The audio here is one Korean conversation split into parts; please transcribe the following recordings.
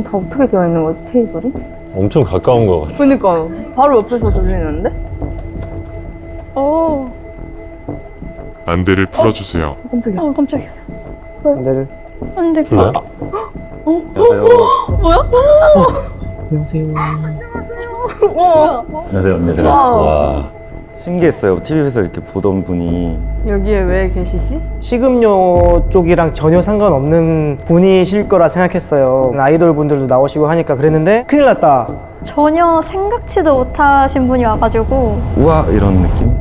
다 어떻게 되어 있는 거지, 테이블이? 엄청 가까운 것 같아. 그니까요. 바로 옆에서 들리는데? 오. 안대를 풀어주세요. 깜짝이야. 깜짝이야. 안대를. 안돼. 불러요? 안녕하세요. 뭐야? 안녕하세요. 우와. 안녕하세요. 안녕하세요. 와. 신기했어요. TV에서 이렇게 보던 분이 여기에 왜 계시지? 식음료 쪽이랑 전혀 상관없는 분이실 거라 생각했어요. 아이돌 분들도 나오시고 하니까 그랬는데 큰일 났다. 전혀 생각지도 못하신 분이 와가지고 우와 이런 느낌?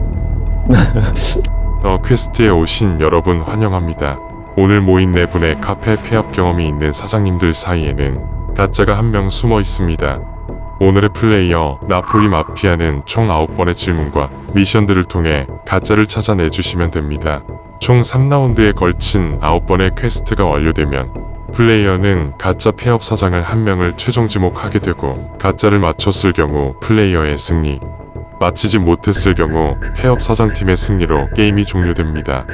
더 퀘스트에 오신 여러분 환영합니다. 오늘 모인 네 분의 카페 폐업 경험이 있는 사장님들 사이에는 가짜가 한 명 숨어 있습니다. 오늘의 플레이어 나폴리 마피아는 총 9번의 질문과 미션들을 통해 가짜를 찾아내주시면 됩니다. 총 3라운드에 걸친 9번의 퀘스트가 완료되면 플레이어는 가짜 폐업 사장을 한 명을 최종 지목하게 되고 가짜를 맞췄을 경우 플레이어의 승리, 마치지 못했을 경우 폐업 사장팀의 승리로 게임이 종료됩니다.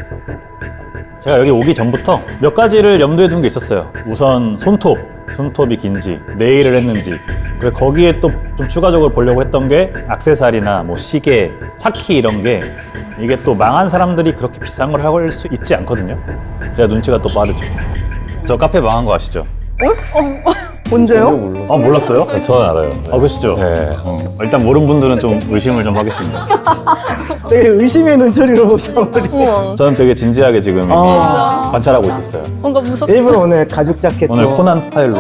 제가 여기 오기 전부터 몇 가지를 염두에 둔 게 있었어요. 우선 손톱이 긴지, 네일을 했는지, 그리고 거기에 또 좀 추가적으로 보려고 했던 게 액세서리나 뭐 시계, 차키 이런 게 이게 또 망한 사람들이 그렇게 비싼 걸 할 수 있지 않거든요. 제가 눈치가 또 빠르죠. 저 카페 망한 거 아시죠? 언제요? 아 몰랐어요? 저는 알아요. 그러시죠? 네. 일단 모르는 분들은 좀 의심을 좀 하겠습니다. 되게 의심의 눈초리로 보셔버리. 우와. 저는 되게 진지하게 지금 이미 관찰하고 있었어요. 뭔가 무섭다. 일부러 오늘 가죽 자켓. 오늘 코난 스타일로.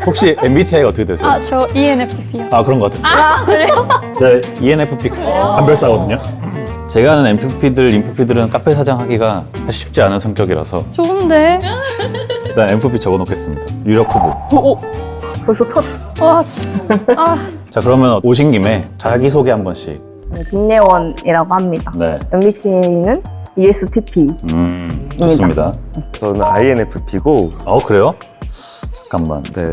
혹시 MBTI가 어떻게 되세요? 저 ENFP요. 그런 것 같았어요. 그래요? 제가 ENFP 한별사거든요. 제가 아는 인프피들은 카페 사장 하기가 사실 쉽지 않은 성격이라서 좋은데? 일단 MFP 적어놓겠습니다. 유력 후보. 벌써 첫 와. 자 그러면 오신 김에 자기소개 한 번씩. 김예원이라고 합니다. 네. MBTI는 ESTP. 좋습니다. 저는 INFP고 그래요? 잠깐만. 네,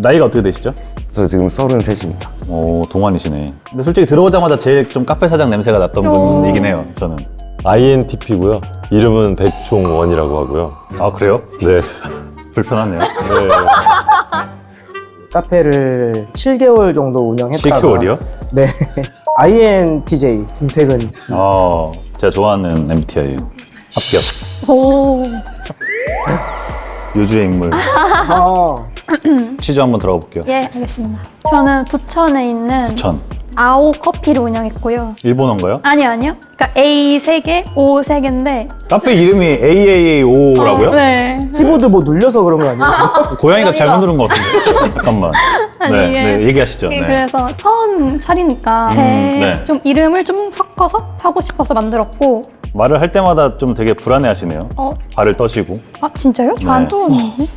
나이가 어떻게 되시죠? 저 지금 33입니다. 동안이시네. 근데 솔직히 들어오자마자 제일 좀 카페 사장 냄새가 났던 분이긴 해요, 저는. INTP고요. 이름은 백종원이라고 하고요. 그래요? 네. 불편하네요. 네. 카페를 7개월 정도 운영했다가. 7개월이요? 네. INTJ 김태근. 제가 좋아하는 MBTI예요. 합격. 오. 요주의 인물. 취조 한번 들어가 볼게요. 예, 알겠습니다. 저는 부천에 있는 부천. 아오 커피를 운영했고요. 일본어인가요? 아니요. 그러니까 A 3개, O 3개인데. 카페 이름이 AAAO라고요? 네. 키보드 뭐 눌려서 그런 거 아니에요? 고양이가 잘못 누른 것 같은데. 잠깐만. 아니, 이게- 얘기하시죠. 네. 그래서 처음 차리니까 네. 좀 이름을 좀 섞어서 하고 싶어서 만들었고. 말을 할 때마다 좀 되게 불안해 하시네요. 발을 떠시고. 진짜요? 저 안 네. 떨었는데?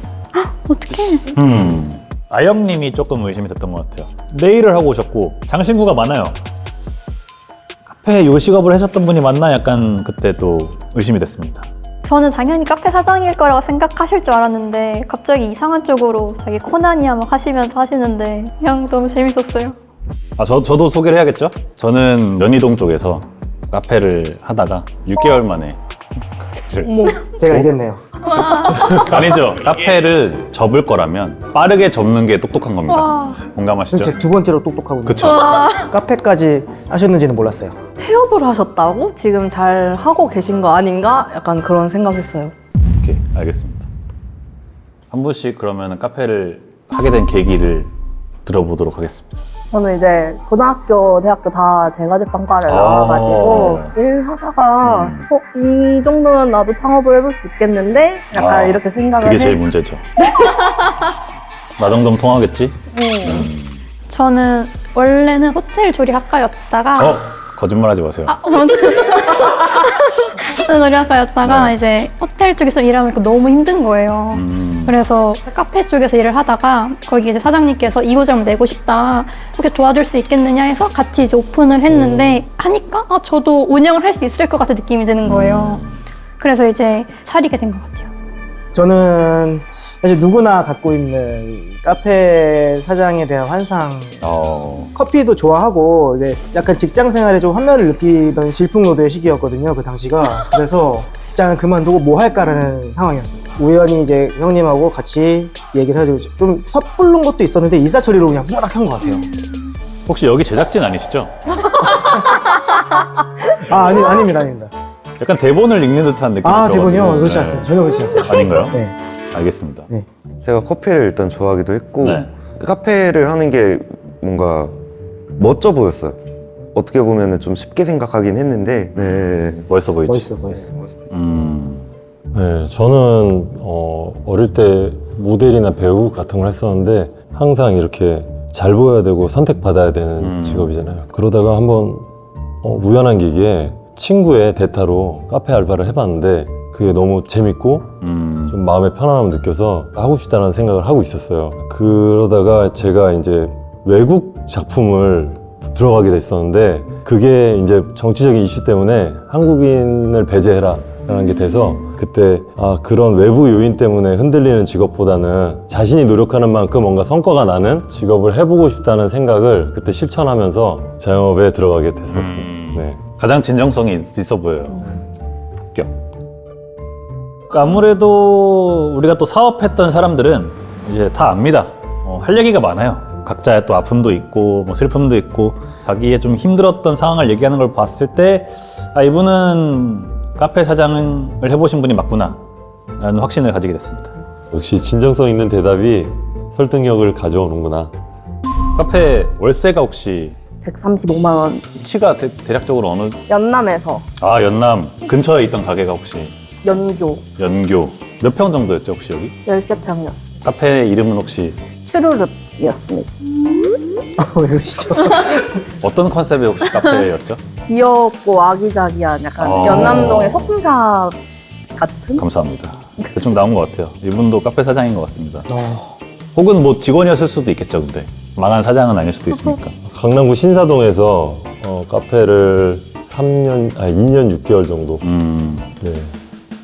어떡해. 아영님이 조금 의심이 됐던 것 같아요. 네일을 하고 오셨고 장신구가 많아요. 카페 요식업을 하셨던 분이 맞나? 약간 그때 또 의심이 됐습니다. 저는 당연히 카페 사장일 거라고 생각하실 줄 알았는데 갑자기 이상한 쪽으로 자기 코난이야 막 하시면서 하시는데 그냥 너무 재밌었어요. 저도 소개를 해야겠죠? 저는 연희동 쪽에서 카페를 하다가 6개월 만에 제가 이겼네요. 아니죠. 카페를 접을 거라면 빠르게 접는 게 똑똑한 겁니다. 공감하시죠? 제 두 번째로 똑똑하군요. 그쵸. 카페까지 하셨는지는 몰랐어요. 폐업을 하셨다고? 지금 잘 하고 계신 거 아닌가? 약간 그런 생각했어요. 오케이, 알겠습니다. 한 분씩 그러면 카페를 하게 된 계기를 들어보도록 하겠습니다. 저는 이제 고등학교, 대학교 다 제과제빵과를 나와가지고 일하다가 이 정도면 나도 창업을 해볼 수 있겠는데? 약간 이렇게 생각을 그게 제일 문제죠. 나 정도면 통하겠지? 저는 원래는 호텔 조리학과였다가 거짓말하지 마세요. 조리학과였다가 이제 호텔 쪽에서 일하면 너무 힘든 거예요. 그래서 카페 쪽에서 일을 하다가 거기 이제 사장님께서 이고점을 내고 싶다, 그렇게 도와줄 수 있겠느냐 해서 같이 이제 오픈을 했는데 하니까 저도 운영을 할 수 있을 것 같은 느낌이 드는 거예요. 그래서 이제 차리게 된 것 같아요. 저는 사실 누구나 갖고 있는 카페 사장에 대한 환상. 커피도 좋아하고 이제 약간 직장 생활에 좀 환멸을 느끼던 질풍노도의 시기였거든요, 그 당시가. 그래서 직장을 그만두고 뭐 할까라는 상황이었어요. 우연히 이제 형님하고 같이 얘기를 해가지고 좀 섣부른 것도 있었는데 일사천리로 그냥 후다닥 한 것 같아요. 혹시 여기 제작진 아니시죠? 아닙니다. 약간 대본을 읽는 듯한 느낌이 대본이요? 들어가지고. 그렇지 않습니다. 전혀 그렇지 않습니다. 아닌가요? 네. 알겠습니다. 네. 제가 커피를 일단 좋아하기도 했고 네. 카페를 하는 게 뭔가 멋져 보였어요. 어떻게 보면 좀 쉽게 생각하긴 했는데 네. 멋있어 보이지? 멋있어. 네, 저는 어릴 때 모델이나 배우 같은 걸 했었는데 항상 이렇게 잘 보여야 되고 선택받아야 되는 직업이잖아요. 그러다가 한번 우연한 기기에 친구의 대타로 카페 알바를 해봤는데 그게 너무 재밌고 좀 마음의 편안함을 느껴서 하고 싶다는 생각을 하고 있었어요. 그러다가 제가 이제 외국 작품을 들어가게 됐었는데 그게 이제 정치적인 이슈 때문에 한국인을 배제해라 라는 게 돼서 그때 그런 외부 요인 때문에 흔들리는 직업보다는 자신이 노력하는 만큼 뭔가 성과가 나는 직업을 해보고 싶다는 생각을 그때 실천하면서 자영업에 들어가게 됐었어요. 네. 가장 진정성이 있어 보여요. 합격. 아무래도 우리가 또 사업했던 사람들은 이제 다 압니다. 할 얘기가 많아요. 각자의 또 아픔도 있고 뭐 슬픔도 있고 자기의 좀 힘들었던 상황을 얘기하는 걸 봤을 때 이분은 카페 사장을 해보신 분이 맞구나 라는 확신을 가지게 됐습니다. 역시 진정성 있는 대답이 설득력을 가져오는구나. 카페 월세가 혹시 135만 원. 위치가 대략적으로 어느? 연남에서 연남 근처에 있던 가게가 혹시 연교 연교 몇 평 정도였죠 혹시 여기? 13평이었어요. 카페 이름은 혹시 추루릅이었습니다. 왜 그러시죠? 어떤 컨셉의 혹시 카페였죠? 귀엽고 아기자기한 약간 연남동의 소품샵 같은? 감사합니다. 대충 나온 것 같아요. 이분도 카페 사장인 것 같습니다. 혹은 뭐 직원이었을 수도 있겠죠, 근데 망한 사장은 아닐 수도 있으니까. 강남구 신사동에서 카페를 2년 6개월 정도. 네.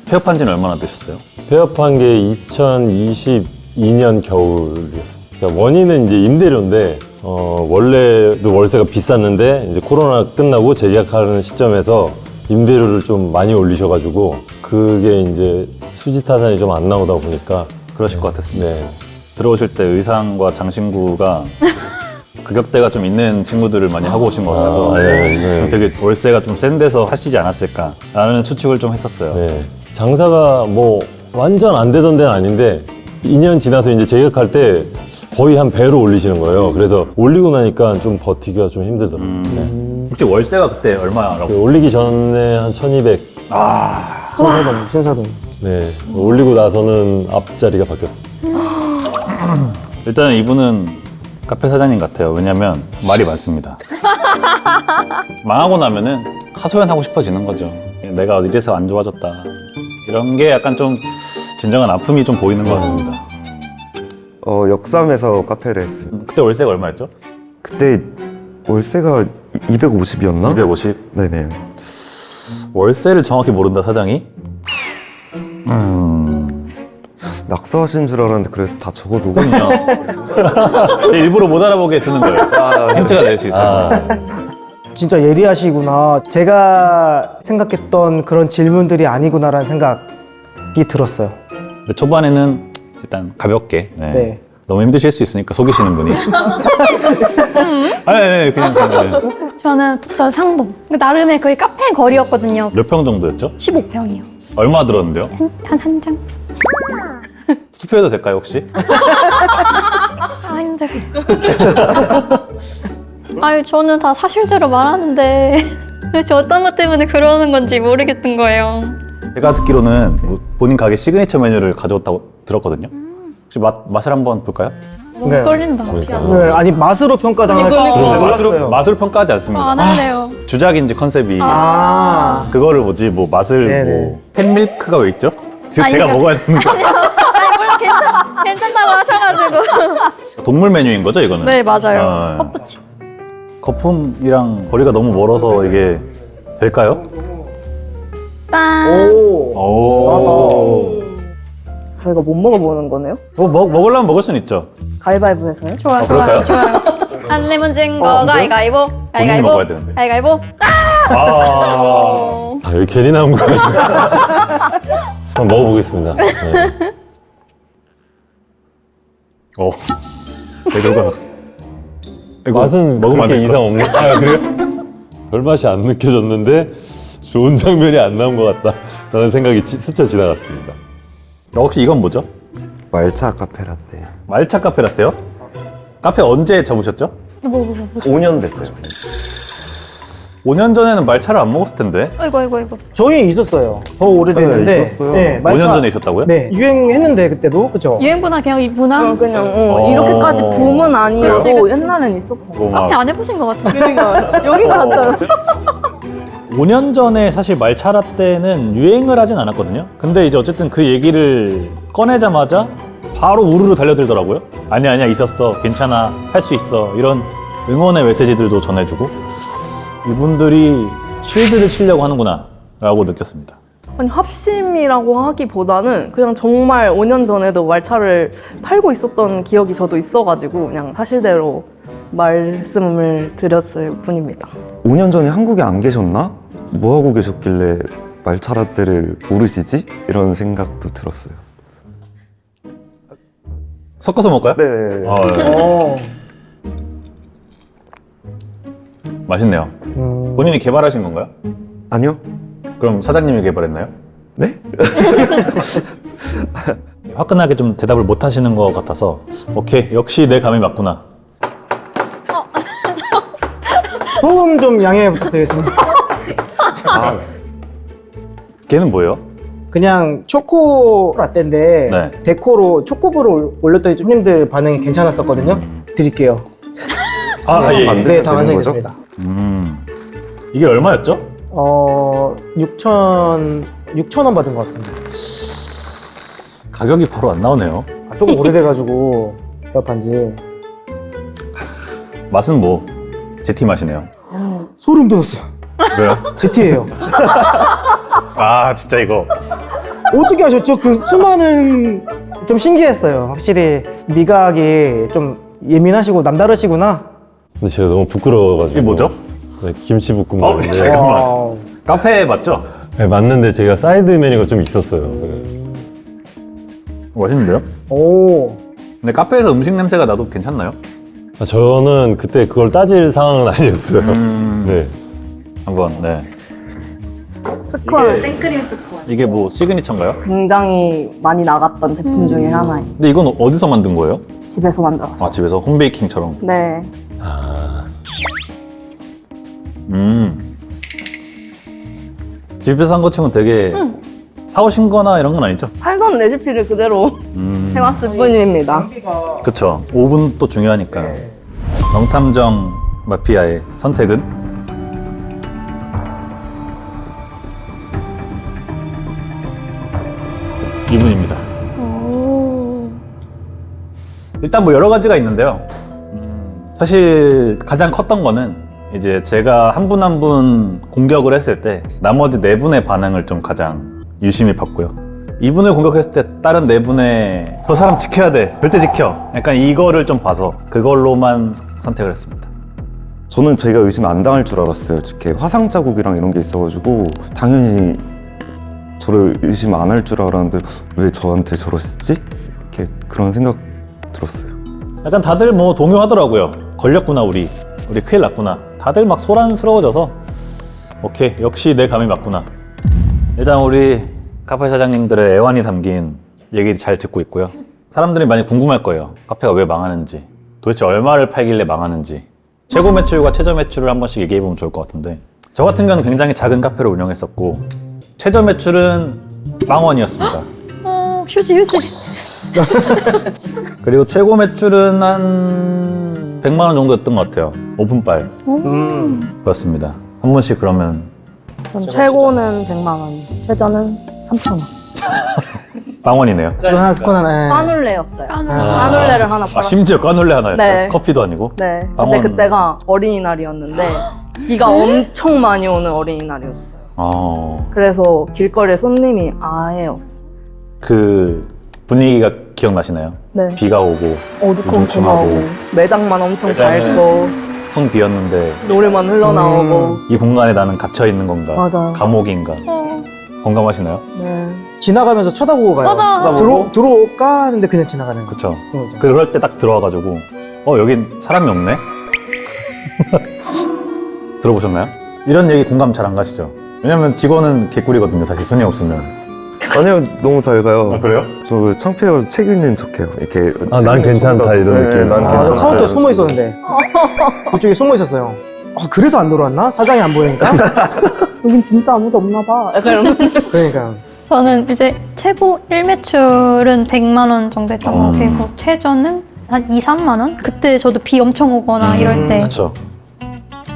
폐업한 지는 얼마나 되셨어요? 폐업한 게 2022년 겨울이었습니다. 그러니까 원인은 이제 임대료인데 원래도 월세가 비쌌는데 이제 코로나 끝나고 재계약하는 시점에서 임대료를 좀 많이 올리셔가지고 그게 이제 수지타산이 좀 안 나오다 보니까 그러실 것 같았습니다. 네. 들어오실 때 의상과 장신구가 급격대가 좀 있는 친구들을 많이 하고 오신 것 같아서 네. 되게 월세가 좀 센 데서 하시지 않았을까라는 추측을 좀 했었어요. 네. 장사가 뭐 완전 안 되던 데는 아닌데 2년 지나서 이제 재계약할 때 거의 한 배로 올리시는 거예요. 그래서 올리고 나니까 좀 버티기가 좀 힘들더라고요. 네. 혹시 월세가 그때 얼마라고? 그 올리기 전에 한 1200. 신사동. 네. 올리고 나서는 앞자리가 바뀌었어요. 일단 이분은 카페 사장님 같아요. 왜냐면 말이 많습니다. 망하고 나면은 하소연하고 싶어지는 거죠. 내가 이래서 안 좋아졌다. 이런 게 약간 좀 진정한 아픔이 좀 보이는 것 같습니다. 역삼에서 카페를 했어요. 그때 월세가 얼마였죠? 그때 월세가 250이었나? 250? 네네. 월세를 정확히 모른다, 사장이? 낙서하신 줄 알았는데 그래 다 적어두고 일부러 못 알아보게 쓰는 거예요. 힌트가 될 수 있어요. 진짜 예리하시구나. 제가 생각했던 그런 질문들이 아니구나라는 생각이 들었어요. 근데 초반에는 일단 가볍게. 네. 너무 힘드실 수 있으니까 속이시는 분이. 아니, 그냥. 저 상동. 나름의 거의 카페 거리였거든요. 몇 평 정도였죠? 15평이요. 얼마 들었는데요? 한 장. 투표해도 될까요, 혹시? 힘들어. 아유, 저는 다 사실대로 말하는데 저 어떤 것 때문에 그러는 건지 모르겠던 거예요. 제가 듣기로는 뭐 본인 가게 시그니처 메뉴를 가져왔다고 들었거든요. 혹시 맛을 한번 볼까요? 네. 떨린다. 네, 아니 맛으로 평가당할지 몰랐어요. 맛을 평가하지 않습니다. 안 할래요. 주작인지 컨셉이 그거를 뭐지 뭐 맛을 네네. 뭐 팬밀크가 왜 있죠? 지금 아니, 제가 그러니까- 먹어야 되는 거 아니, 물론 괜찮다고 하셔가지고. 동물 메뉴인 거죠 이거는? 네, 맞아요. 퍼프치. 거품이랑 거리가 너무 멀어서 이게 될까요? 짠. 오. 오. 저희가 못 먹어보는 거네요? 뭐 먹으려면 먹을 수는 있죠. 가위바위보 해서요? 좋아요, 그럴까요? 좋아요. 안 내면 진 거 진짜요? 가위가위보. 본인이 가위가위보. 먹어야 되는데. 가위가위보. 아. 아, 여기 괜히 나온 거예요. 한번 먹어보겠습니다. 네. 제도가 맛은 먹으면 안 그렇게 될 이상 없는. 아, 그래요? 별 맛이 안 느껴졌는데 좋은 장면이 안 나온 것 같다라는 생각이 스쳐 지나갔습니다. 혹시 이건 뭐죠? 말차 카페라떼. 말차 카페라떼요? 카페 언제 접으셨죠? 5년 됐어요. 5년 전에는 말차를 안 먹었을 텐데. 아이고. 저희 있었어요. 더 오래됐는데. 네, 있었어요. 5년 전에 있었다고요? 네, 유행했는데 그때도 그쵸? 유행보다 그냥 이 문화. 그냥 어. 이렇게까지 붐은 아니고 그치, 그치. 옛날엔 있었고. 뭐 막 카페 안 해보신 것 같은데. 여기가 낫잖아. 5년 전에 사실 말차 라떼는 유행을 하진 않았거든요. 근데 이제 어쨌든 그 얘기를 꺼내자마자 바로 우르르 달려들더라고요. 아니야 있었어, 괜찮아, 할 수 있어, 이런 응원의 메시지들도 전해주고 이분들이 쉴드를 치려고 하는구나 라고 느꼈습니다. 아니 합심이라고 하기보다는 그냥 정말 5년 전에도 말차를 팔고 있었던 기억이 저도 있어가지고 그냥 사실대로 말씀을 드렸을 뿐입니다. 5년 전에 한국에 안 계셨나? 뭐 하고 계셨길래 말차 라떼를 모르시지? 이런 생각도 들었어요. 섞어서 먹을까요? 네. 어. 맛있네요. 본인이 개발하신 건가요? 아니요? 그럼 사장님이 개발했나요? 네? 화끈하게 좀 대답을 못 하시는 것 같아서 오케이, 역시 내 감이 맞구나. 소음 좀 양해 부탁드리겠습니다. 아, 걔는 뭐예요? 그냥 초코 라떼인데 네. 데코로 초코볼을 올렸더니 손님들 반응이 괜찮았었거든요. 드릴게요. 예. 만들면 네, 다 되는 완성했습니다. 이게 얼마였죠? 6,000원 받은 것 같습니다. 가격이 바로 안 나오네요. 조금 오래돼가지고 개업한 지. 맛은 뭐 제티 맛이네요. 소름 돋았어요. 왜요? 제티예요. 아 진짜 이거 어떻게 하셨죠? 그 수많은 좀 신기했어요. 확실히 미각이 좀 예민하시고 남다르시구나. 근데 제가 너무 부끄러워가지고. 이게 뭐죠? 네, 김치볶음밥인데. 잠깐만. 와우. 카페 맞죠? 네, 맞는데 제가 사이드 메뉴가 좀 있었어요. 네. 맛있는데요? 오. 근데 카페에서 음식 냄새가 나도 괜찮나요? 아, 저는 그때 그걸 따질 상황은 아니었어요. 네. 한번 네. 스콘, 이게- 생크림 스콘. 이게 뭐 시그니처인가요? 굉장히 많이 나갔던 제품 중에 하나예요. 근데 이건 어디서 만든 거예요? 집에서 만들었어요. 아 집에서 홈베이킹처럼. 네. 아, 집에서 한 것 치고는 되게 사오신 거나 이런 건 아니죠? 팔던 레시피를 그대로 해왔을 뿐입니다. 그쵸. 오븐도 중요하니까. 명탐정 마피아의 선택은? 이분입니다. 일단 뭐 여러 가지가 있는데요. 사실 가장 컸던 거는 이제 제가 한 분 한 분 공격을 했을 때 나머지 네 분의 반응을 좀 가장 유심히 봤고요. 이분을 공격했을 때 다른 네 분의 저 사람 지켜야 돼, 절대 지켜, 약간 이거를 좀 봐서 그걸로만 선택을 했습니다. 저는 제가 의심 안 당할 줄 알았어요. 이렇게 화상 자국이랑 이런 게 있어가지고 당연히 저를 의심 안 할 줄 알았는데 왜 저한테 저러시지? 이렇게 그런 생각 들었어요. 약간 다들 뭐 동요하더라고요. 걸렸구나 우리 큰일 났구나. 다들 막 소란스러워져서 오케이, 역시 내 감이 맞구나. 일단 우리 카페 사장님들의 애환이 담긴 얘기를 잘 듣고 있고요. 사람들이 많이 궁금할 거예요. 카페가 왜 망하는지, 도대체 얼마를 팔길래 망하는지, 최고 매출과 최저 매출을 한 번씩 얘기해 보면 좋을 것 같은데, 저 같은 경우는 굉장히 작은 카페를 운영했었고 최저 매출은 0원이었습니다. 휴지. 그리고 최고 매출은 한 100만 원 정도였던 것 같아요. 오픈빨. 그렇습니다. 한 번씩 그러면 전 최고는 100만 원, 최저는 3,000원. 0원이네요. 스콘 하나, 스콘 하나. 까눌레였어요. 까눌레. 까눌레를 하나 팔았어요. 심지어 까눌레 하나였어요. 네. 커피도 아니고. 네. 근데 빵원. 그때가 어린이날이었는데 비가 엄청 많이 오는 어린이날이었어요. 그래서 길거리에 손님이 아예 없어요. 그 분위기가 기억나시나요? 네. 비가 오고 어두컴컴하고 매장만 엄청 매장은 밝고 텅 비었는데 노래만 흘러나오고 이 공간에 나는 gat혀 있는 건가? 맞아. 감옥인가? 공감하시나요? 네. 지나가면서 쳐다보고 가요. 맞아. 들어올까 하는데 그냥 지나가는 거. 그쵸. 거죠. 그럴 때 딱 들어와가지고 여긴 사람이 없네? 들어보셨나요? 이런 얘기 공감 잘 안 가시죠? 왜냐면 직원은 개꿀이거든요, 사실 손님 없으면. 아니요, 너무 잘 가요. 그래요? 저 창피해요. 책 읽는 척해요. 이렇게. 아, 난 괜찮다, 이런 느낌. 난 저 괜찮다. 카운터에 숨어 있었는데 그쪽에 숨어 있었어요. 그래서 안 들어왔나? 사장이 안 보이니까? 여긴 진짜 아무도 없나 봐. 약간 이런 그러니까. 저는 이제 최고 1매출은 100만 원 정도 했던 것 같고 최저는 한 2, 3만 원? 그때 저도 비 엄청 오거나 이럴 때 그쵸.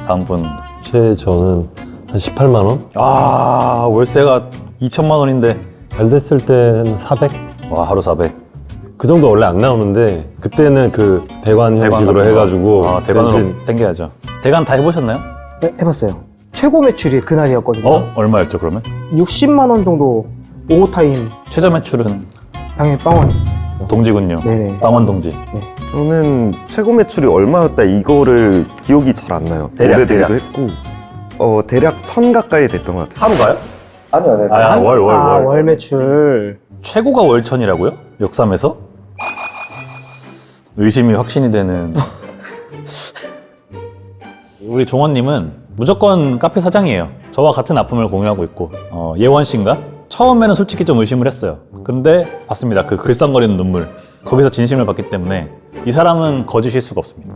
다음 분. 최저는 한 18만 원? 아, 월세가 2천만 원인데. 잘 됐을 때는 400? 와, 하루 400. 그 정도 원래 안 나오는데 그때는 그 대관 형식으로 같은 거. 해가지고 대관으로 대신 땡겨야죠. 대관 다 해보셨나요? 네, 해봤어요. 최고 매출이 그날이었거든요. 얼마였죠, 그러면? 60만 원 정도 오버타임 최저 매출은 당연히 빵원. 동지군요. 네네. 빵원 동지. 저는 최고 매출이 얼마였다 이거를 기억이 잘 안 나요. 대략, 오래되기도 대략. 했고 대략 1000 가까이 됐던 것 같아요. 하루가요? 아니요. 아, 월. 월 매출. 최고가 월천이라고요? 역삼에서? 의심이 확신이 되는. 우리 종원님은 무조건 카페 사장이에요. 저와 같은 아픔을 공유하고 있고 예원 씨인가? 처음에는 솔직히 좀 의심을 했어요. 근데 봤습니다. 그 글썽거리는 눈물. 거기서 진심을 봤기 때문에 이 사람은 거짓일 수가 없습니다.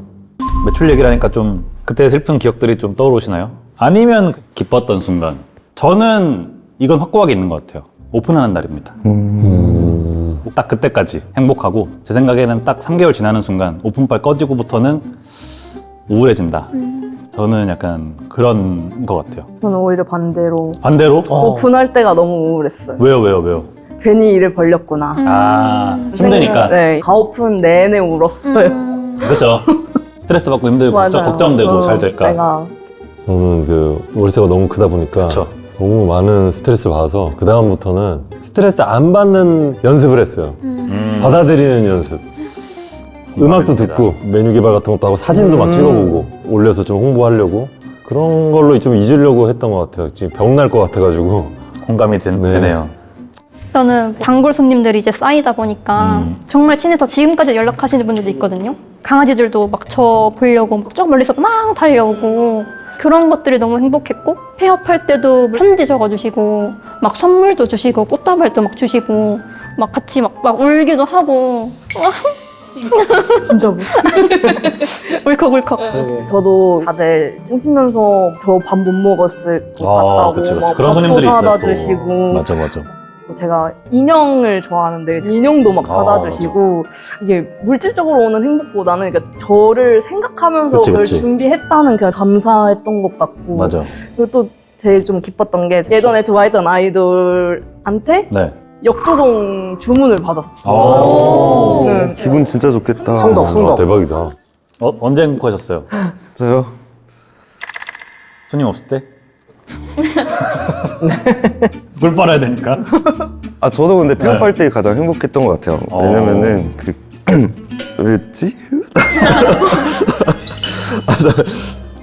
매출 얘기를 하니까 좀 그때 슬픈 기억들이 좀 떠오르시나요? 아니면 기뻤던 순간? 저는 이건 확고하게 있는 것 같아요. 오픈하는 날입니다. 딱 그때까지 행복하고 제 생각에는 딱 3개월 지나는 순간 오픈빨 꺼지고부터는 우울해진다. 저는 약간 그런 것 같아요. 저는 오히려 반대로 반대로? 오픈할 때가 너무 우울했어요. 왜요? 괜히 일을 벌렸구나. 아, 힘드니까. 네, 가오픈 내내 울었어요. 그렇죠. 스트레스 받고 힘들고 맞아요. 걱정되고 잘 될까. 내가 저는 그 월세가 너무 크다 보니까 그쵸. 너무 많은 스트레스를 받아서 그 다음부터는 스트레스 안 받는 연습을 했어요. 받아들이는 연습. 음악도 알겠습니다. 듣고 메뉴 개발 같은 것도 하고 사진도 막 찍어보고 올려서 좀 홍보하려고 그런 걸로 좀 잊으려고 했던 것 같아요. 지금 병 날 것 같아가지고. 공감이 되네요. 저는 단골 손님들이 이제 쌓이다 보니까 정말 친해서 지금까지 연락하시는 분들도 있거든요. 강아지들도 막 저 보려고 막 저 멀리서 막 달려오고 그런 것들이 너무 행복했고 폐업할 때도 편지 적어주시고 막 선물도 주시고 꽃다발도 막 주시고 막 같이 막 울기도 하고 진짜 뭐. 울컥울컥. 저도 다들 오시면서 저 밥 못 먹었을 것 같다고 그치. 막 그런 밥도 손님들이 있어요. 사다 또. 주시고 맞아. 제가 인형을 좋아하는데 인형도 막 사다 주시고 이게 물질적으로 오는 행복보다는 그러니까 저를 생각하면서 그치, 그걸 그치. 준비했다는 게 감사했던 것 같고 맞아. 그리고 또 제일 좀 기뻤던 게 예전에 좋아했던 아이돌한테 네. 역조종 주문을 받았어요. 오. 네. 기분 진짜 좋겠다. 성덕. 아, 대박이다. 언제 행복하셨어요? 저요? 손님 없을 때? 물 빨아야 되니까. 저도 근데 폐업할 때 가장 행복했던 것 같아요. 왜냐면은 왜였지?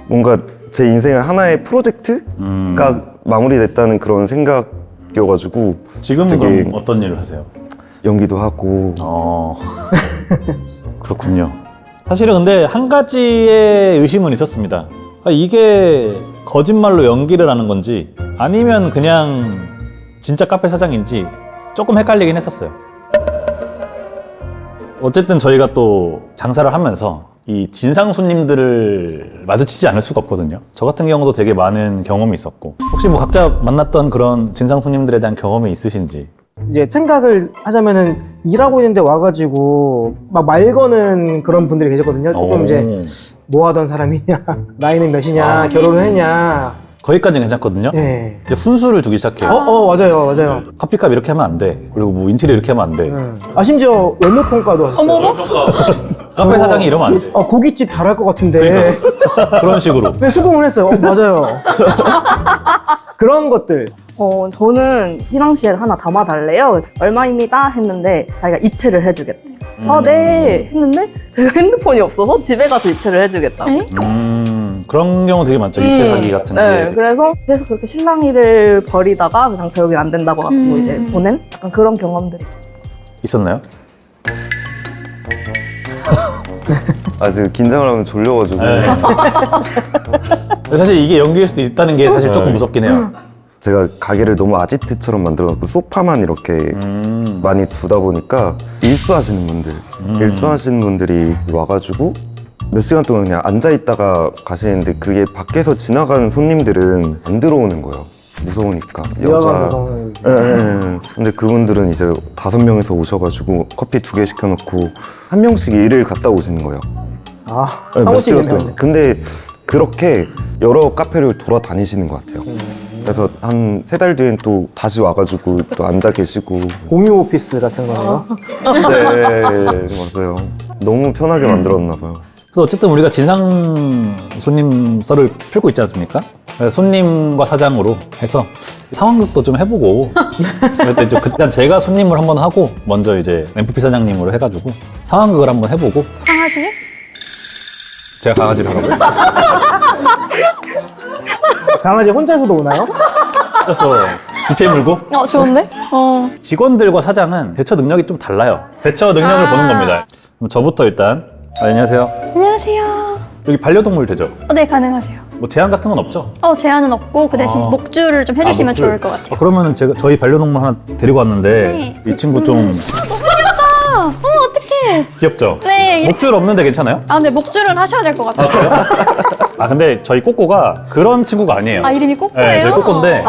뭔가 제 인생의 하나의 프로젝트가 마무리됐다는 그런 생각이어가지고 지금은 되게- 그럼 어떤 일을 하세요? 연기도 하고 그렇군요. 사실은 근데 한 가지의 의심은 있었습니다. 이게 거짓말로 연기를 하는 건지 아니면 그냥 진짜 카페 사장인지 조금 헷갈리긴 했었어요. 어쨌든 저희가 또 장사를 하면서 이 진상 손님들을 마주치지 않을 수가 없거든요. 저 같은 경우도 되게 많은 경험이 있었고 혹시 뭐 각자 만났던 그런 진상 손님들에 대한 경험이 있으신지. 이제 생각을 하자면은 일하고 있는데 와가지고 막 말 거는 그런 분들이 계셨거든요. 조금 이제 뭐 하던 사람이냐, 나이는 몇이냐, 결혼을 했냐. 거기까지는 괜찮거든요. 예. 이제 훈수를 주기 시작해요. 맞아요. 커피값 이렇게 하면 안 돼. 그리고 뭐 인테리어 이렇게 하면 안 돼. 심지어 외모 평가도 하셨어요. 어머머? 카페 사장이 이러면 안 돼. 고깃집 잘할 것 같은데. 그런 식으로. 네, 수긍을 했어요. 맞아요. 그런 것들. 저는 희랑시에를 하나 담아달래요. 얼마입니다 했는데 자기가 이체를 해주겠대. 네 했는데 제가 핸드폰이 없어서 집에 가서 이체를 해주겠다고. 에? 그런 경우 되게 많죠. 이체사기 같은 게. 네, 그래서 계속 그렇게 실랑이를 벌이다가 그냥 결국에 안 된다고 하고 이제 보낸 약간 그런 경험들이. 있었나요? 아직 긴장을 하면 졸려가지고 네. 근데 사실 이게 연기일 수도 있다는 게 사실 조금 무섭긴 해요. 제가 가게를 너무 아지트처럼 만들어갖고 소파만 이렇게 많이 두다 보니까 일수하시는 분들이 와가지고 몇 시간 동안 그냥 앉아있다가 가시는데 그게 밖에서 지나가는 손님들은 안 들어오는 거예요. 무서우니까. 위험한 구성을. 예. 근데 그분들은 이제 5명이서 오셔가지고 커피 2개 시켜놓고 한 명씩 일을 갔다 오시는 거예요. 아, 몇 시간 사무실이네요. 동안. 근데 그렇게 여러 카페를 돌아다니시는 것 같아요. 그래서 한 3달 뒤엔 또 다시 와가지고 또 앉아 계시고. 공유 오피스 같은 거네요. 네, 맞아요. 너무 편하게 만들었나 봐요. 그래서 어쨌든 우리가 진상 손님 썰을 풀고 있지 않습니까? 그래서 손님과 사장으로 해서 상황극도 좀 해보고 그때 좀 일단 제가 손님을 한번 하고 먼저 이제 MFP 사장님으로 해가지고 상황극을 한번 해보고 강아지? 제가 강아지를 하라고요? 강아지 혼자서도 오나요? 그래서 지폐 물고 좋은데? 직원들과 사장은 대처 능력이 좀 달라요. 대처 능력을 보는 겁니다. 그럼 저부터 일단 안녕하세요. 안녕하세요. 여기 반려동물 되죠? 네, 가능하세요. 뭐 제한 같은 건 없죠? 제한은 없고 그 대신 아. 목줄을 좀 해주시면 목줄. 좋을 것 같아요. 그러면은 저희 반려동물 하나 데리고 왔는데 이 친구 좀 어떡해. 귀엽죠? 네. 목줄 없는데 괜찮아요? 근데 목줄은 하셔야 될 것 같아요. 근데 저희 꼬꼬가 그런 친구가 아니에요. 이름이 꼬꼬예요? 네, 저희 꼬꼬인데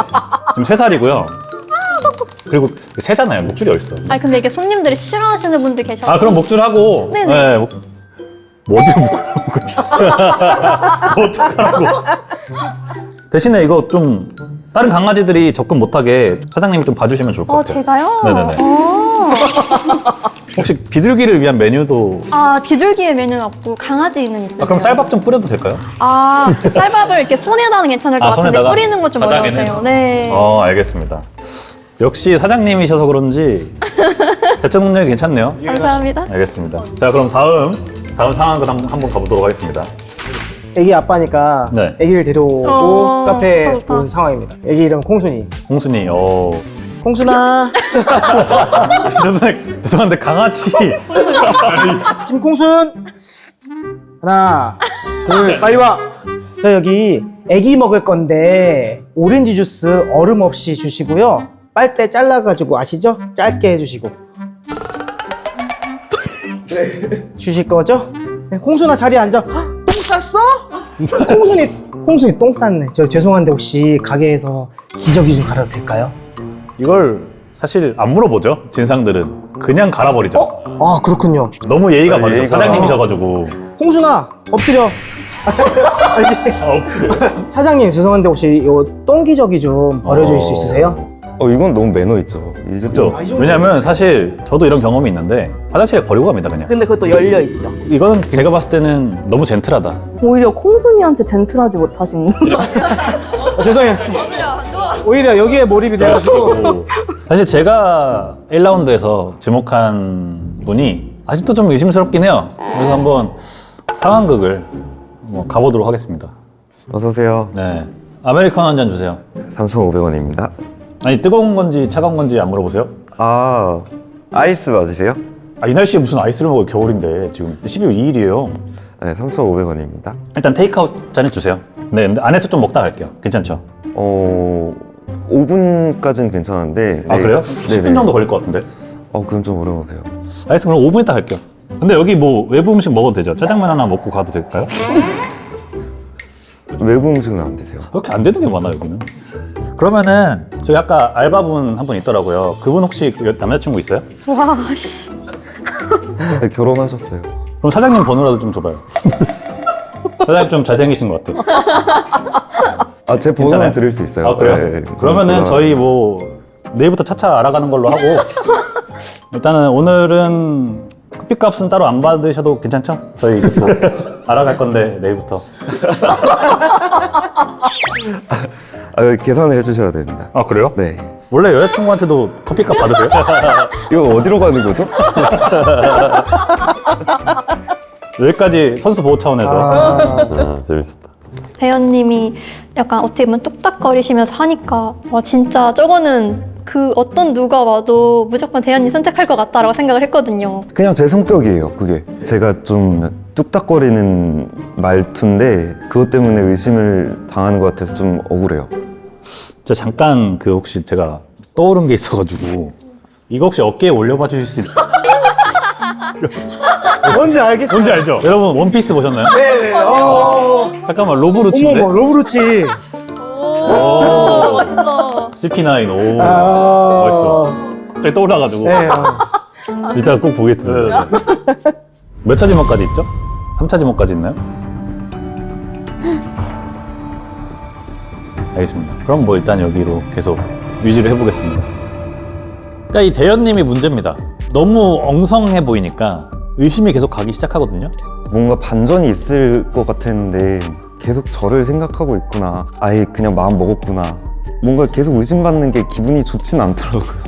지금 3살이고요. 그리고 새잖아요. 목줄이 어딨어? 근데 이게 손님들이 싫어하시는 분들 계셔서. 그럼 목줄하고. 네네. 네, 뭐 어디로 묶으라고 뭐 어떡하라고. 대신에 이거 좀 다른 강아지들이 접근 못하게 사장님이 좀 봐주시면 좋을 것 같아요. 제가요? 네네네. 혹시 비둘기를 위한 메뉴도 비둘기의 메뉴는 없고 강아지는 있어요. 그럼 쌀밥 좀 뿌려도 될까요? 쌀밥을 이렇게 손에다는 괜찮을 것 같은데 손에다가? 뿌리는 거 좀 바닥에는? 어려우세요. 네. 알겠습니다. 역시 사장님이셔서 그런지 대처 능력이 괜찮네요. 감사합니다. 알겠습니다. 자, 그럼 다음 상황을 한번 가보도록 하겠습니다. 애기 아빠니까 네. 애기를 데려오고 카페에 좋다, 좋다. 온 상황입니다. 애기 이름 콩순이. 홍순이, 콩순아. 죄송한데 강아지. 김콩순. 하나, 둘, 빨리 와. 저 여기 애기 먹을 건데 오렌지 주스 얼음 없이 주시고요. 빨대 잘라가지고 아시죠? 짧게 해주시고. 주실 거죠? 네, 콩순아 자리에 앉아. 헉, 똥 쌌어? 콩순이 똥 쌌네. 저 죄송한데 혹시 가게에서 기저귀 좀 갈아도 될까요? 이걸 사실 안 물어보죠. 진상들은 그냥 갈아버리죠. 그렇군요. 너무 예의가 네, 바르죠. 예의가- 사장님이셔가지고. 콩순아 엎드려. 사장님 죄송한데 혹시 이 똥 기저귀 좀 버려주실 수 있으세요? 이건 너무 매너 있죠. 그렇죠. 왜냐면 사실 저도 이런 경험이 있는데 화장실에 버리고 갑니다 그냥. 근데 그것도 열려있죠. 이거는 제가 봤을 때는 너무 젠틀하다. 오히려 콩순이한테 젠틀하지 못하신 죄송해요. 오히려 여기에 몰입이 돼가지고 사실 제가 1라운드에서 지목한 분이 아직도 좀 의심스럽긴 해요. 그래서 한번 상황극을 가보도록 하겠습니다. 어서오세요. 네, 아메리카노 한 잔 주세요. 3,500원입니다. 아니 뜨거운 건지 차가운 건지 안 물어보세요? 아이스 맞으세요? 이 날씨에 무슨 아이스를 먹어요. 겨울인데 지금 12월 2일이에요. 네, 3,500원입니다. 일단 테이크아웃 잔에 주세요. 네, 근데 안에서 좀 먹다 갈게요. 괜찮죠? 5분까지는 괜찮은데. 그래요? 네네. 10분 정도 걸릴 것 같은데. 그건 좀 어려우세요. 알겠습니다. 그럼 5분 있다 갈게요. 근데 여기 뭐 외부 음식 먹어도 되죠? 짜장면 하나 먹고 가도 될까요? 외부 음식은 안 되세요. 그렇게 안 되는 게 많아 여기는. 그러면은 저희 아까 알바분 한 분 있더라고요. 그분 혹시 남자친구 있어요? 와, 씨. 네, 결혼하셨어요. 그럼 사장님 번호라도 좀 줘봐요. 사장님 좀 잘생기신 것 같아요. 제 번호는 괜찮아요? 드릴 수 있어요. 그래요? 네, 그러면은 전화- 저희 내일부터 차차 알아가는 걸로 하고 일단은 오늘은 커피값은 따로 안 받으셔도 괜찮죠? 저희 알아갈 건데 내일부터. 계산을 해주셔야 됩니다. 아 그래요? 네. 원래 여자친구한테도 커피값 받으세요? 이거 어디로 가는 거죠? 여기까지 선수 보호 차원에서 아, 재밌었다. 대현님이 약간 어떻게 보면 뚝딱거리시면서 하니까 와 진짜 저거는 그 어떤 누가 와도 무조건 대현님 선택할 것 같다라고 생각을 했거든요. 그냥 제 성격이에요, 그게. 제가 좀 뚝딱거리는 말투인데 그것 때문에 의심을 당하는 것 같아서 좀 억울해요. 저 잠깐 그 혹시 제가 떠오른 게 있어가지고 이거 혹시 어깨에 올려봐 주실 수 있나요? 뭔지 알겠어요. 뭔지 알죠? 여러분 원피스 보셨나요? 네네. 잠깐만 로브루치인데? 어머, 로브루치. 오, 멋있어. CP9 오 아. 멋있어. 갑자기 떠올라가지고 네. 이따가 꼭 보겠습니다. 네네네. 몇 차 지목까지 있죠? 3차 지목까지 있나요? 알겠습니다. 그럼 뭐 일단 여기로 계속 유지를 해보겠습니다. 그러니까 이 대현님이 문제입니다. 너무 엉성해 보이니까 의심이 계속 가기 시작하거든요. 뭔가 반전이 있을 것 같았는데 계속 저를 생각하고 있구나. 아예 그냥 마음 먹었구나. 뭔가 계속 의심받는 게 기분이 좋진 않더라고요.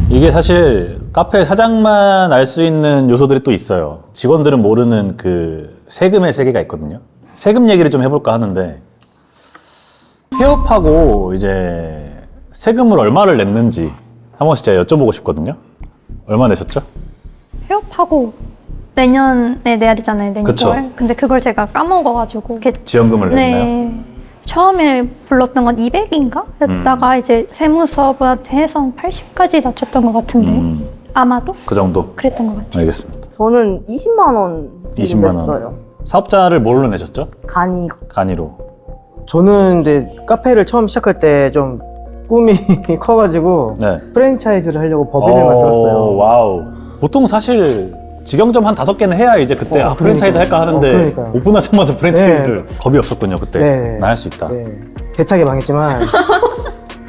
이게 사실 카페 사장만 알 수 있는 요소들이 또 있어요. 직원들은 모르는 그 세금의 세계가 있거든요. 세금 얘기를 좀 해볼까 하는데 폐업하고 이제 세금을 얼마를 냈는지 한 번씩 제가 여쭤보고 싶거든요. 얼마 내셨죠? 폐업하고 내년에 내야 되잖아요. 내년 그쵸. 9월. 근데 그걸 제가 까먹어가지고. 지원금을 냈나요? 네. 처음에 불렀던 건 200인가? 였다가 이제 세무서한테 해서 80까지 낮췄던 것 같은데. 아마도? 그 정도? 그랬던 것 같아요. 알겠습니다. 저는 20만 원 20만 원. 냈어요. 사업자를 뭘로 내셨죠? 간이 간이로. 저는 근데 카페를 처음 시작할 때 좀 꿈이 커가지고 네. 프랜차이즈를 하려고 법인을 만들었어요. 와우. 보통 사실 직영점 한 5개는 해야 이제 그때 프랜차이즈 할까 하는데 그러니까요. 오픈하자마자 프랜차이즈를 겁이 없었군요 그때. 네. 나 할 수 있다. 네. 대차게 망했지만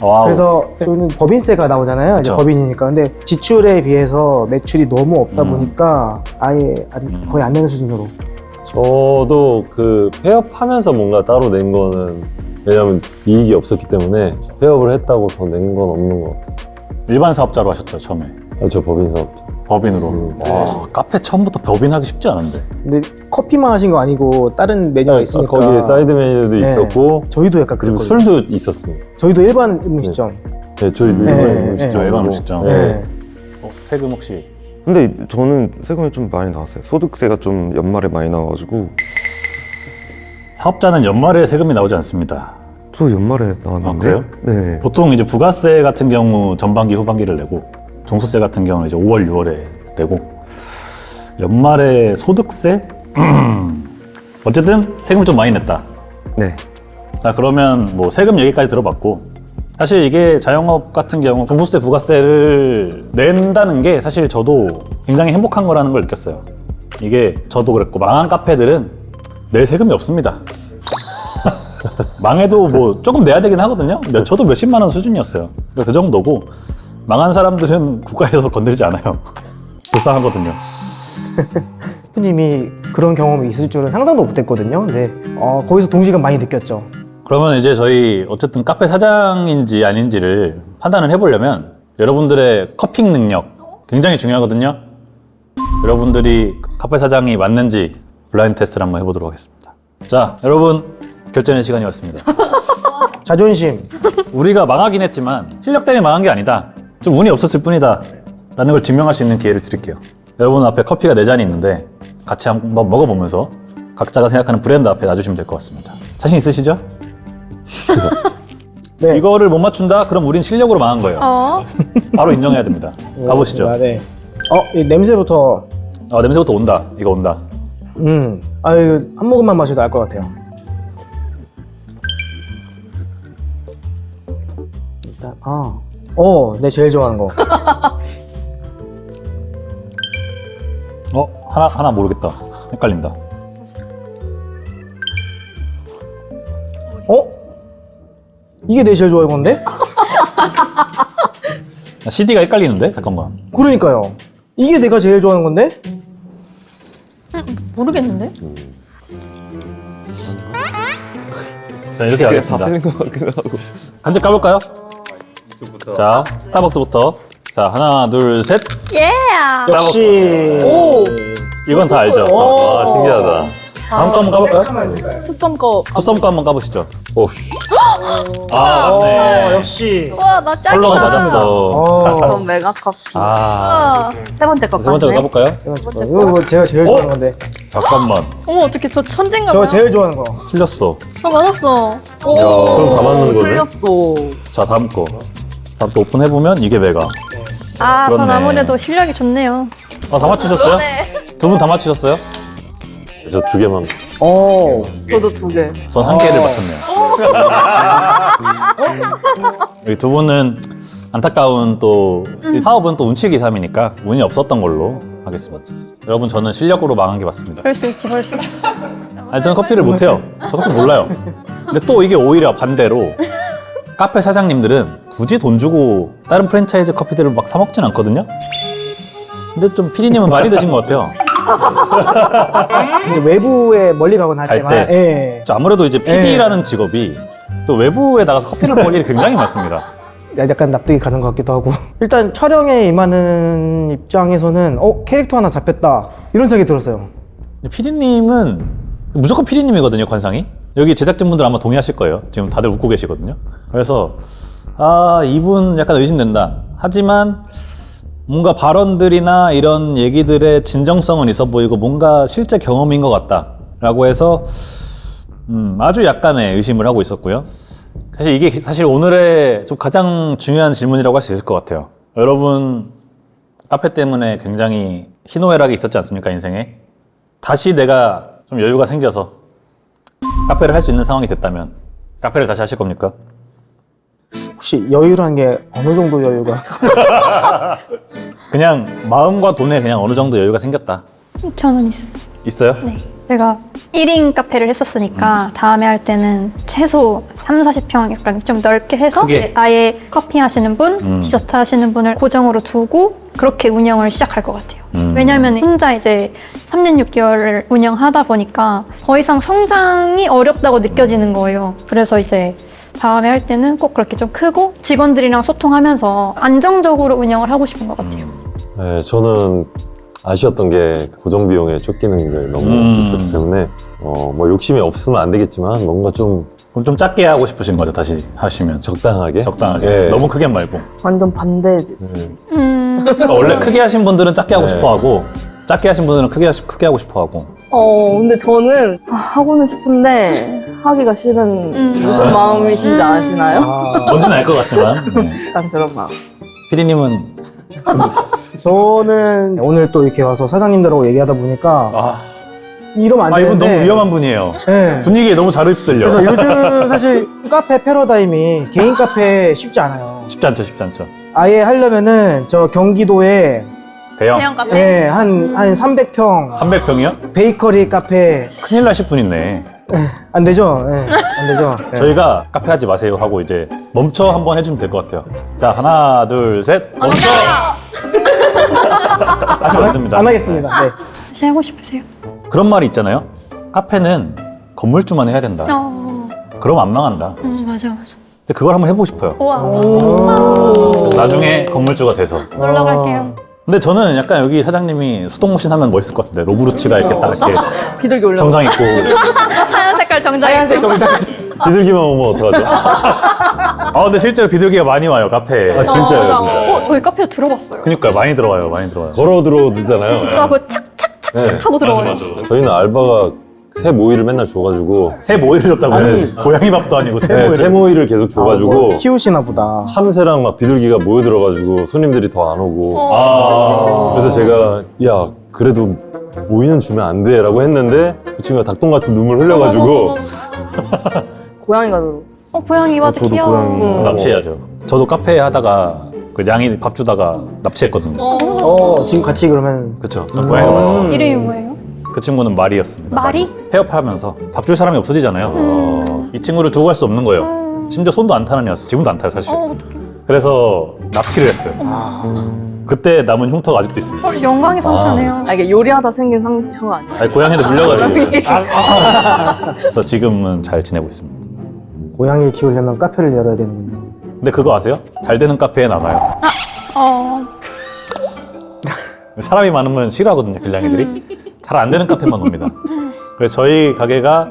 와우. 그래서 저는 법인세가 나오잖아요. 이제 그쵸. 법인이니까. 근데 지출에 비해서 매출이 너무 없다 보니까 아예 거의 안 내는 수준으로. 저도 그 폐업하면서 뭔가 따로 낸 거는 왜냐면 이익이 없었기 때문에 폐업을 했다고 더 낸 건 없는 것 같아요. 일반 사업자로 하셨죠 처음에. 저 법인 사업자. 법인으로. 와, 카페 처음부터 법인하기 쉽지 않은데. 근데 커피만 하신 거 아니고 다른 메뉴가 있으니까. 거기에 사이드 메뉴도 네. 있었고 저희도 약간 그리고 그랬거든요. 술도 있었습니다. 저희도 일반 음식점. 네, 저희도 네, 일반 네, 음식점. 일반 음식점. 네. 세금 혹시? 근데 저는 세금이 좀 많이 나왔어요. 소득세가 좀 연말에 많이 나와가지고. 사업자는 연말에 세금이 나오지 않습니다. 저 연말에 나왔는데. 아, 그래요? 네. 보통 이제 부가세 같은 경우 전반기, 후반기를 내고 종소세 같은 경우는 이제 5월, 6월에 내고 연말에 소득세? 어쨌든 세금을 좀 많이 냈다. 네. 자, 그러면 뭐 세금 얘기까지 들어봤고 사실 이게 자영업 같은 경우 종소세, 부가세를 낸다는 게 사실 저도 굉장히 행복한 거라는 걸 느꼈어요. 이게 저도 그랬고 망한 카페들은 낼 세금이 없습니다. 망해도 뭐 조금 내야 되긴 하거든요. 저도 몇십만 원 수준이었어요. 그러니까 그 정도고 망한 사람들은 국가에서 건드리지 않아요. 불쌍하거든요. 셰프님이 그런 경험이 있을 줄은 상상도 못했거든요. 근데 거기서 동지감 많이 느꼈죠. 그러면 이제 저희 어쨌든 카페 사장인지 아닌지를 판단을 해보려면 여러분들의 커핑 능력 굉장히 중요하거든요. 여러분들이 카페 사장이 맞는지 블라인드 테스트를 한번 해보도록 하겠습니다. 자, 여러분 결정의 시간이 왔습니다. 자존심. 우리가 망하긴 했지만 실력 때문에 망한 게 아니다. 좀 운이 없었을 뿐이다. 라는 걸 증명할 수 있는 기회를 드릴게요. 여러분 앞에 커피가 4잔이 있는데 같이 한번 먹어보면서 각자가 생각하는 브랜드 앞에 놔주시면 될 것 같습니다. 자신 있으시죠? 네. 이거를 못 맞춘다? 그럼 우린 실력으로 망한 거예요. 바로 인정해야 됩니다. 가보시죠. 네. 이 냄새부터. 냄새부터 온다. 이거 온다. 이거 한 모금만 마셔도 알 것 같아요. 일단 내 제일 좋아하는 거. 하나 모르겠다. 헷갈린다. 이게 내 제일 좋아하는 건데? CD가 헷갈리는데? 잠깐만. 그러니까요. 이게 내가 제일 좋아하는 건데? 모르겠는데? 자, 이렇게 다 가겠습니다. 되는 것 같기도 하고. 한 줄 까볼까요? 자, 스타벅스부터. 자, 하나, 둘, 셋. 예! 역시 오! 이건 다 알죠? 아, 신기하다. 다음 거 한번 까볼까요? 투썸 거. 투썸 거 한번 까보시죠. 오, 아, 네. 역시 와, 나 짱이다. 컬러가 맞았어. 전 메가 커피. 아, 세 번째 거. 세 번째 거 까볼까요? 이거 제가 제일 좋아하는 건데 잠깐만. 어머, 어떻게 저 천재인가 저 봐요. 제일 좋아하는 거 틀렸어. 맞았어. 그럼 다 맞는 거네. 틀렸어. 자, 다음 거. 다음 또 오픈해보면 이게 메가. 아, 전 그렇네. 아무래도 실력이 좋네요. 다 맞추셨어요? 네. 두 분 다 맞추셨어요? 저 두 개만. 오 저도 두 개. 전 한 개를 맞췄네요. 여기 두 분은 안타까운 또 사업은 또 운치기삼이니까 운이 없었던 걸로 하겠습니다. 여러분 저는 실력으로 망한 게 맞습니다. 그럴 수 있지, 벌써. 아니 저는 커피를 못해요. 저 커피 몰라요. 근데 또 이게 오히려 반대로 카페 사장님들은 굳이 돈 주고 다른 프랜차이즈 커피들을 막 사 먹진 않거든요. 근데 좀 피디님은 많이 드신 것 같아요. 이제 외부에 멀리 가거나 할 갈 때만 때. 예. 저 아무래도 이제 PD라는 직업이 또 외부에 나가서 커피를 먹을 일이 굉장히 많습니다. 약간 납득이 가는 것 같기도 하고 일단 촬영에 임하는 입장에서는 캐릭터 하나 잡혔다 이런 생각이 들었어요. PD님은 무조건 PD님이거든요, 관상이. 여기 제작진분들 아마 동의하실 거예요. 지금 다들 웃고 계시거든요. 그래서 아, 이분 약간 의심된다. 하지만 뭔가 발언들이나 이런 얘기들의 진정성은 있어 보이고 뭔가 실제 경험인 것 같다 라고 해서 아주 약간의 의심을 하고 있었고요. 사실 이게 사실 오늘의 좀 가장 중요한 질문이라고 할 수 있을 것 같아요. 여러분 카페 때문에 굉장히 희노애락이 있었지 않습니까, 인생에? 다시 내가 좀 여유가 생겨서 카페를 할 수 있는 상황이 됐다면 카페를 다시 하실 겁니까? 혹시 여유라는 게 어느 정도 여유가? 그냥 마음과 돈에 그냥 어느 정도 여유가 생겼다. 저는 있어요. 있어요? 네. 제가 1인 카페를 했었으니까 다음에 할 때는 최소 3, 40평 약간 좀 넓게 해서 크게. 이제 아예 커피 하시는 분, 디저트 하시는 분을 고정으로 두고 그렇게 운영을 시작할 것 같아요. 왜냐면 혼자 이제 3년 6개월을 운영하다 보니까 더 이상 성장이 어렵다고 느껴지는 거예요. 그래서 이제 다음에 할 때는 꼭 그렇게 좀 크고 직원들이랑 소통하면서 안정적으로 운영을 하고 싶은 것 같아요. 네, 저는 아쉬웠던 게 고정 비용에 쫓기는 게 너무 있었기 때문에 뭐 욕심이 없으면 안 되겠지만 뭔가 좀 그럼 좀 작게 하고 싶으신 거죠, 다시 하시면? 적당하게. 적당하게. 예. 너무 크게 말고. 완전 반대. 그러니까 원래 크게 하신 분들은 작게 하고 네. 싶어 하고, 작게 하신 분들은 크게 하고 싶어 하고. 근데 저는 하고는 싶은데 하기가 싫은 무슨 마음이신지 아시나요? 뭔지는 알 것 같지만. 네. 약간 그런 마음. 피디님은, 저는 오늘 또 이렇게 와서 사장님들하고 얘기하다 보니까 이러면 안 이분 되는데 너무 위험한 분이에요. 네. 분위기에 너무 잘 휩쓸려. 그래서 요즘 사실 카페 패러다임이 개인 카페 쉽지 않아요. 쉽지 않죠, 쉽지 않죠. 아예 하려면은 저 경기도에 대형. 카페? 한 300평 300평이요? 베이커리 카페 큰일 나실 분 있네. 안 되죠? 안 되죠? 예. 저희가 카페 하지 마세요 하고 이제 멈춰 한번 해주면 될 것 같아요. 자, 하나, 둘, 셋. 멈춰! 하시면 안 됩니다. 안 하겠습니다. 네. 다시 하고 싶으세요? 그런 말이 있잖아요. 카페는 건물주만 해야 된다. 그럼 안 망한다. 맞아, 맞아. 근데 그걸 한번 해보고 싶어요. 우와, 그래서 나중에 건물주가 돼서. 놀러 갈게요. 근데 저는 약간 여기 사장님이 수동모신 하면 멋있을 것 같은데 로브루치가 이렇게 딱 이렇게 비둘기 올라. 정장 입고 하얀 색깔 정장. 하얀색 정장. 비둘기만 오면 어떡하죠? 근데 실제로 비둘기가 많이 와요 카페에. 아, 진짜요, 맞아. 진짜. 저희 카페 들어봤어요. 그러니까 많이 들어와요, 많이 들어와요. 걸어 들어오잖아요. 진짜 그 착착착착 네. 하고 들어와요. 저희는 알바가 새 모이를 맨날 줘가지고 새 모이를 줬다고 아니, 해야지. 고양이 밥도 아니고 새 네, 모이를. 새 모이를 계속 줘가지고 키우시나 보다. 참새랑 막 비둘기가 모여들어가지고 손님들이 더 안 오고 아. 그래서 제가 야 그래도 모이는 주면 안 돼 라고 했는데 그 친구가 닭똥 같은 눈물 흘려가지고 고양이가 들어. 고양이 맞아, 저도 귀여워. 고양이. 납치해야죠. 저도 카페 하다가 그 양이 밥 주다가 납치했거든요. 지금 같이 그러면 그쵸. 고양이가 많습니다. 이름이 뭐예요? 그 친구는 마리였습니다. 마리? 폐업하면서 밥 줄 사람이 없어지잖아요. 이 친구를 두고 갈 수 없는 거예요. 심지어 손도 안 타는 애였어. 지금도 안 타요, 사실. 어떡해. 그래서 납치를 했어요. 그때 남은 흉터가 아직도 있습니다. 영광의 상처네요. 이게 요리하다 생긴 상처가 아니야. 아니, 고양이한테 물려가지고. 그래서 지금은 잘 지내고 있습니다. 고양이를 키우려면 카페를 열어야 되는군요. 근데 그거 아세요? 잘 되는 카페에 나가요. 사람이 많으면 싫어하거든요, 길냥이들이. 잘 안 되는 카페만 옵니다. 그래서 저희 가게가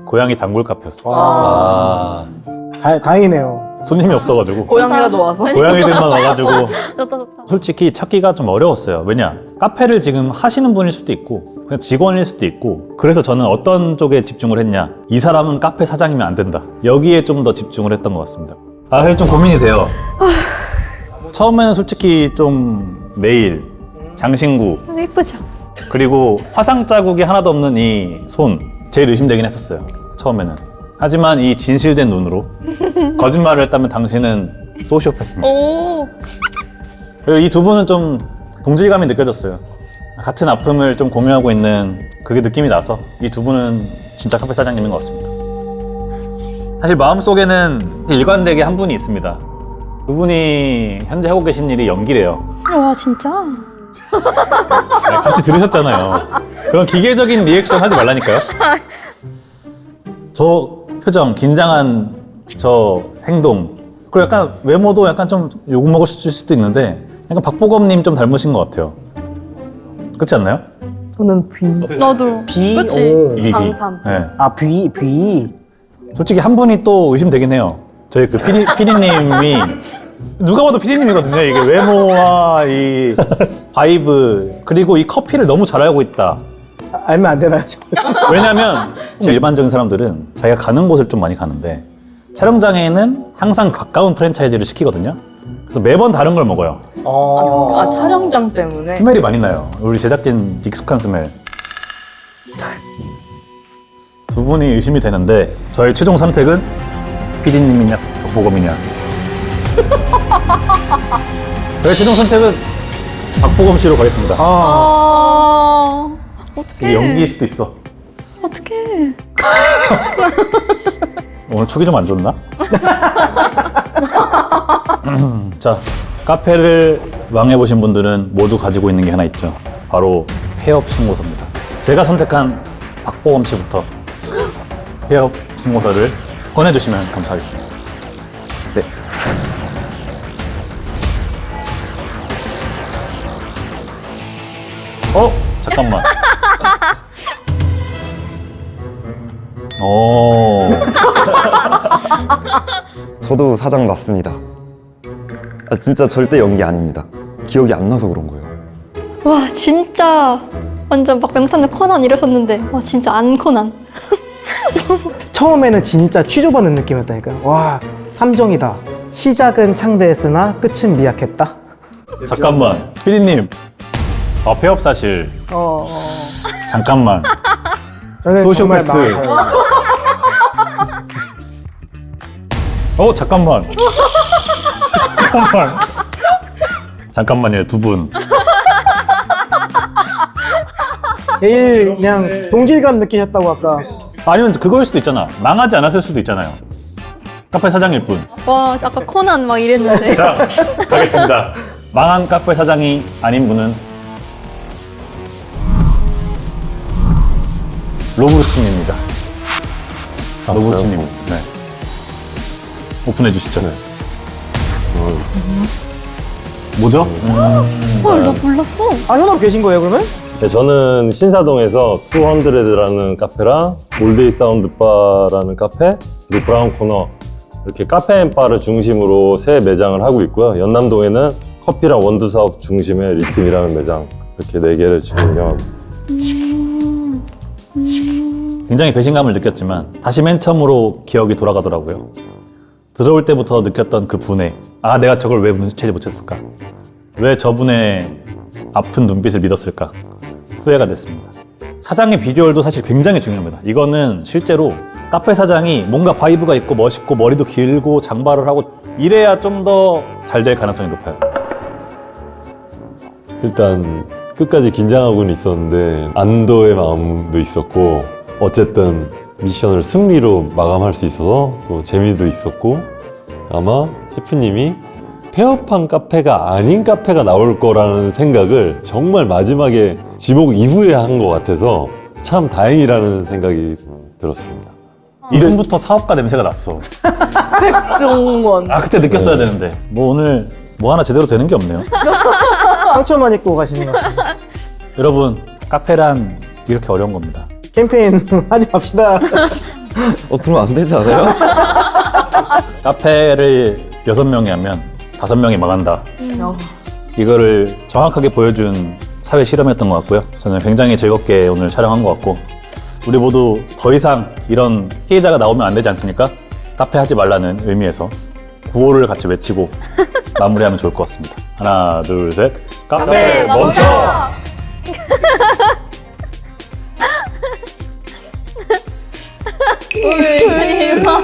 고양이 단골 카페였어요. 아, 다행이네요. 손님이 없어가지고 고양이가 좋아서. 고양이들만 와가지고 좋다 좋다. 솔직히 찾기가 좀 어려웠어요. 왜냐? 카페를 지금 하시는 분일 수도 있고 그냥 직원일 수도 있고 그래서 저는 어떤 쪽에 집중을 했냐? 이 사람은 카페 사장이면 안 된다. 여기에 좀 더 집중을 했던 것 같습니다. 아, 그래서 좀 고민이 돼요. 처음에는 솔직히 좀 네일, 장신구 근데 예쁘죠? 그리고 화상 자국이 하나도 없는 이 손 제일 의심되긴 했었어요. 처음에는. 하지만 이 진실된 눈으로 거짓말을 했다면 당신은 소시오패스입니다. 오. 그리고 이 두 분은 좀 동질감이 느껴졌어요. 같은 아픔을 좀 공유하고 있는 그게 느낌이 나서 이 두 분은 진짜 카페 사장님인 것 같습니다. 사실 마음속에는 일관되게 한 분이 있습니다. 그분이 현재 하고 계신 일이 연기래요. 와 진짜? 네, 같이 들으셨잖아요. 그런 기계적인 리액션 하지 말라니까요. 저 표정, 긴장한 저 행동, 그리고 약간 외모도 약간 좀 욕먹으실 수도 있는데 약간 박보검님 좀 닮으신 것 같아요. 그렇지 않나요? 저는 비. 나도. 비? 그치? 오. 이기 방탐. 네. 아, 비. 솔직히 한 분이 또 의심되긴 해요. 저희 그 피디님이 누가 봐도 피디님이거든요. 이게 외모와 이 바이브 그리고 이 커피를 너무 잘 알고 있다. 알면 안 되나요? 왜냐면 일반적인 사람들은 자기가 가는 곳을 좀 많이 가는데 촬영장에는 항상 가까운 프랜차이즈를 시키거든요. 그래서 매번 다른 걸 먹어요. 아, 촬영장 때문에. 스멜이 많이 나요. 우리 제작진 익숙한 스멜. 두 분이 의심이 되는데 저의 최종 선택은 PD님이냐 박보검이냐. 저의 최종 선택은 박보검 씨로 가겠습니다. 어떡해. 이게 연기일 수도 있어. 어떡해. 오늘 촉이 좀 안 좋나? 자, 카페를 망해보신 분들은 모두 가지고 있는 게 하나 있죠. 바로 폐업 신고서입니다. 제가 선택한 박보검 씨부터 폐업 신고서를 꺼내주시면 감사하겠습니다. 네. 잠깐만. 오. 저도 사장 맞습니다. 아, 진짜 절대 연기 아닙니다. 기억이 안 나서 그런 거예요. 와 진짜 완전 막 명탐정 코난 이랬었는데 와 진짜 안 코난. 처음에는 진짜 취조받는 느낌이었다니까요. 와, 함정이다. 시작은 창대했으나 끝은 미약했다. 잠깐만. 피디님. 폐업 사실. 잠깐만. 저는 정말 소시오패스. 마음 잠깐만. 잠깐만요, 두 분. 제일 그냥 동질감 느끼셨다고 아까. 아니면 그거일 수도 있잖아. 망하지 않았을 수도 있잖아요. 카페 사장일 뿐. 와 아까 코난 막 이랬는데. 자, 가겠습니다. 망한 카페 사장이 아닌 분은 로브루친입니다. 로브루친님. 네. 오픈해 주시죠. 네. 뭐죠? 헐 나 몰랐어. 아, 현업 계신 거예요, 그러면? 네, 저는 신사동에서 200라는 카페랑 올데이 사운드바라는 카페, 그리고 브라운 코너 이렇게 카페 앤 바를 중심으로 세 매장을 하고 있고요. 연남동에는 커피랑 원두 사업 중심의 리팀이라는 매장 이렇게 4개를 지금 운영하고 있습니다. 굉장히 배신감을 느꼈지만 다시 맨 처음으로 기억이 돌아가더라고요. 들어올 때부터 느꼈던 그 분해. 아, 내가 저걸 왜 눈치채지 못했을까? 왜 저분의 아픈 눈빛을 믿었을까? 후회가 됐습니다. 사장의 비주얼도 사실 굉장히 중요합니다. 이거는 실제로 카페 사장이 뭔가 바이브가 있고 멋있고 머리도 길고 장발을 하고 이래야 좀 더 잘 될 가능성이 높아요. 일단 끝까지 긴장하고는 있었는데 안도의 마음도 있었고 어쨌든 미션을 승리로 마감할 수 있어서 또 재미도 있었고 아마 셰프님이 폐업한 카페가 아닌 카페가 나올 거라는 생각을 정말 마지막에 지목 이후에 한 것 같아서 참 다행이라는 생각이 들었습니다. 이름부터 사업가 냄새가 났어. 백종원. 아 그때 느꼈어야 되는데 뭐 오늘 뭐 하나 제대로 되는 게 없네요. 상처만 입고 가시는 것 같아요. 여러분 카페란 이렇게 어려운 겁니다. 캠페인 하지 맙시다. 그럼 안 되지 않아요? 카페를 6명이 하면 5명이 망한다. 이거를 정확하게 보여준 사회 실험이었던 것 같고요. 저는 굉장히 즐겁게 오늘 촬영한 것 같고 우리 모두 더 이상 이런 피해자가 나오면 안 되지 않습니까? 카페 하지 말라는 의미에서 구호를 같이 외치고 마무리하면 좋을 것 같습니다. 하나, 둘, 셋. 카페 멈춰! 울지 마.